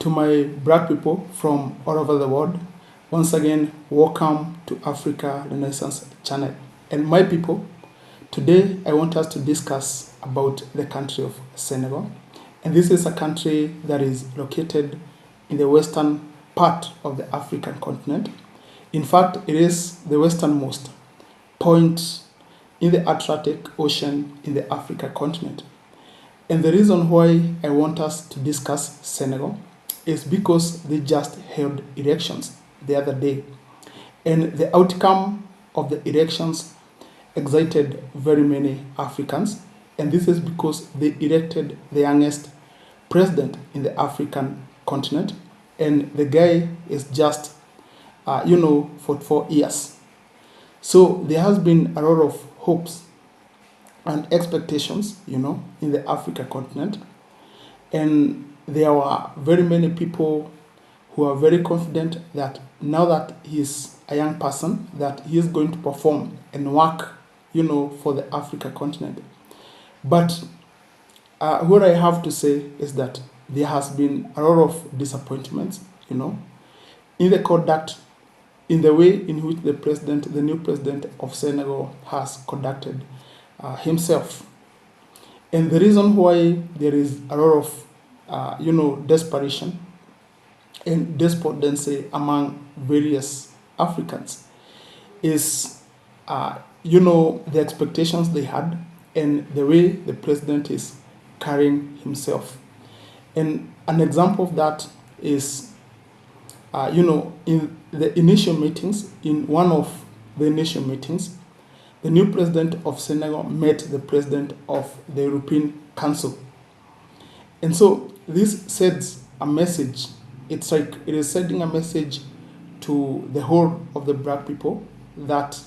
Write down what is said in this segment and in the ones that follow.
To my black people from all over the world, once again, welcome to Africa Renaissance channel. And my people, today I want us to discuss about the country of Senegal. And this is a country that is located in the western part of the African continent. In fact, it is the westernmost point in the Atlantic Ocean in the African continent. And the reason why I want us to discuss Senegal is because they just held elections the other day. And the outcome of the elections excited very many Africans. And this is because they elected the youngest president in the African continent. And the guy is just, 44 years. So there has been a lot of hopes and expectations, in the African continent. And there were very many people who are very confident that now that he's a young person, that he is going to perform and work, for the African continent. But what I have to say is that there has been a lot of disappointments, in the conduct, in the way in which the new president of Senegal has conducted himself. And the reason why there is a lot of desperation and despondency among various Africans is, the expectations they had and the way the president is carrying himself. And an example of that is, in the initial meetings, in one of the initial meetings, the new president of Senegal met the president of the European Council. And so this sends a message. It's like it is sending a message to the whole of the black people that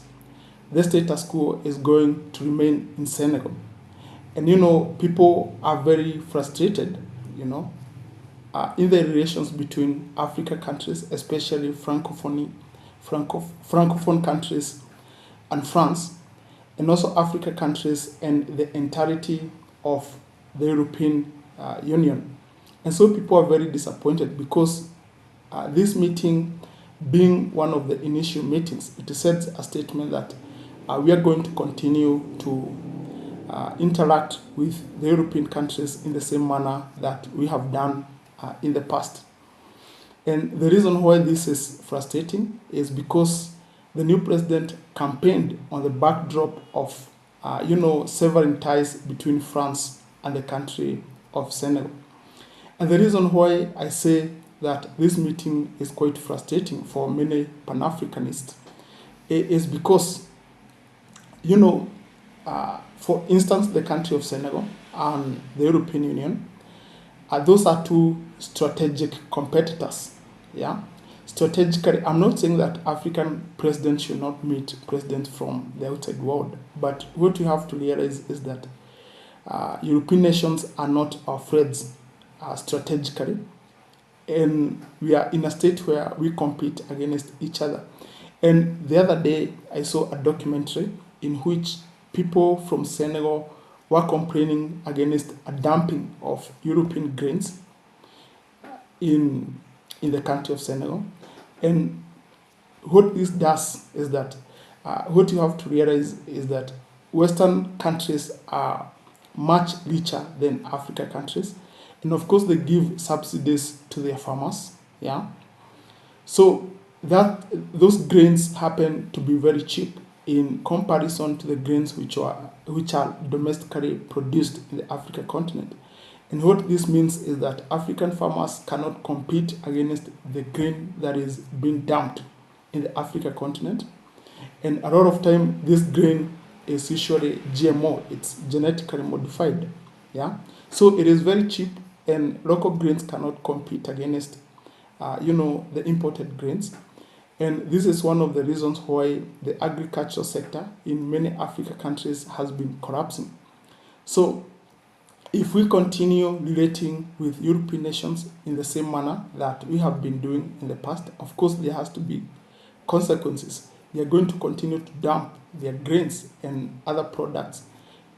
the status quo is going to remain in Senegal. And people are very frustrated, in the relations between African countries, especially francophone countries and France, and also African countries and the entirety of the European Union. And so people are very disappointed because this meeting, being one of the initial meetings, it sends a statement that we are going to continue to interact with the European countries in the same manner that we have done in the past. And the reason why this is frustrating is because the new president campaigned on the backdrop of, severing ties between France and the country of Senegal. And the reason why I say that this meeting is quite frustrating for many Pan-Africanists is because, for instance, the country of Senegal and the European Union, those are two strategic competitors. Yeah, strategically, I'm not saying that African presidents should not meet presidents from the outside world, but what you have to realize is that European nations are not our friends strategically, and we are in a state where we compete against each other. And the other day, I saw a documentary in which people from Senegal were complaining against a dumping of European grains in the country of Senegal. And what this does is that what you have to realize is that Western countries are much richer than African countries. And of course, they give subsidies to their farmers. Yeah. So that those grains happen to be very cheap in comparison to the grains which are domestically produced in the African continent. And what this means is that African farmers cannot compete against the grain that is being dumped in the African continent. And a lot of time, this grain is usually GMO. It's genetically modified. Yeah. So it is very cheap, and local grains cannot compete against, the imported grains. And this is one of the reasons why the agricultural sector in many African countries has been collapsing. So if we continue relating with European nations in the same manner that we have been doing in the past, of course there has to be consequences. They are going to continue to dump their grains and other products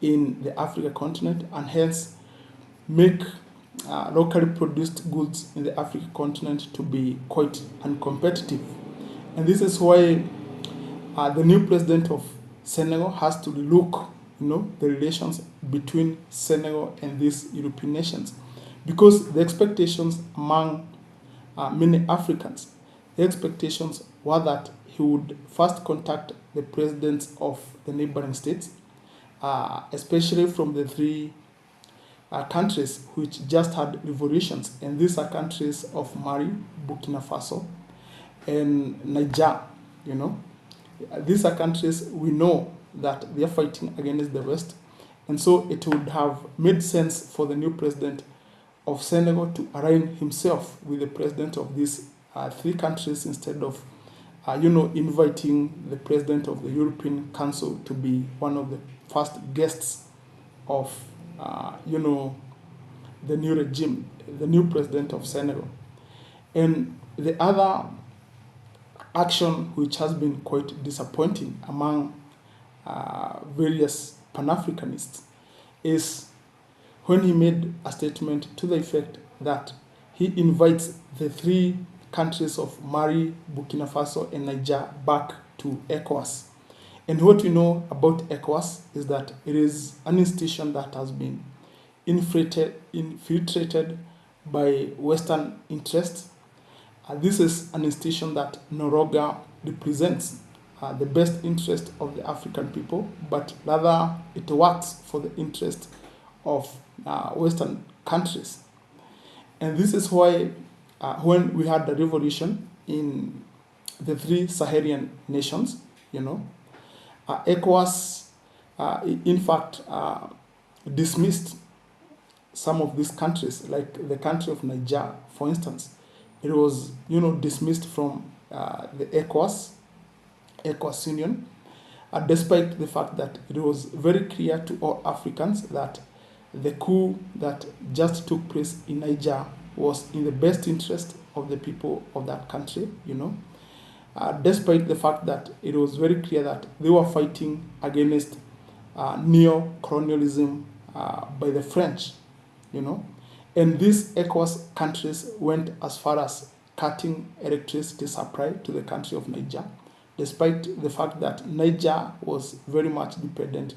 in the African continent, and hence make locally produced goods in the African continent to be quite uncompetitive. And this is why the new president of Senegal has to look, the relations between Senegal and these European nations, because the expectations among many Africans, the expectations were that he would first contact the presidents of the neighboring states, especially from the three countries which just had revolutions, and these are countries of Mali, Burkina Faso, and Niger. These are countries we know that they are fighting against the West, and so it would have made sense for the new president of Senegal to align himself with the president of these three countries instead of, inviting the president of the European Council to be one of the first guests of, the new regime, the new president of Senegal. And the other action which has been quite disappointing among various Pan-Africanists is when he made a statement to the effect that he invites the three countries of Mali, Burkina Faso, and Niger back to ECOWAS. And what we know about ECOWAS is that it is an institution that has been infiltrated by Western interests. This is an institution that no longer represents the best interest of the African people, but rather it works for the interest of Western countries. And this is why when we had the revolution in the three Sahelian nations, ECOWAS, in fact, dismissed some of these countries, like the country of Niger, for instance. It was, dismissed from the ECOWAS Union, despite the fact that it was very clear to all Africans that the coup that just took place in Niger was in the best interest of the people of that country, despite the fact that it was very clear that they were fighting against neo-colonialism by the French, And these ECOWAS countries went as far as cutting electricity supply to the country of Niger, despite the fact that Niger was very much dependent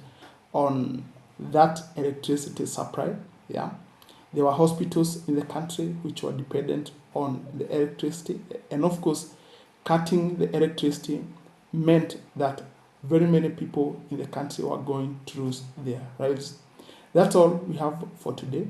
on that electricity supply. Yeah, there were hospitals in the country which were dependent on the electricity, and of course, cutting the electricity meant that very many people in the country were going to lose their lives. That's all we have for today.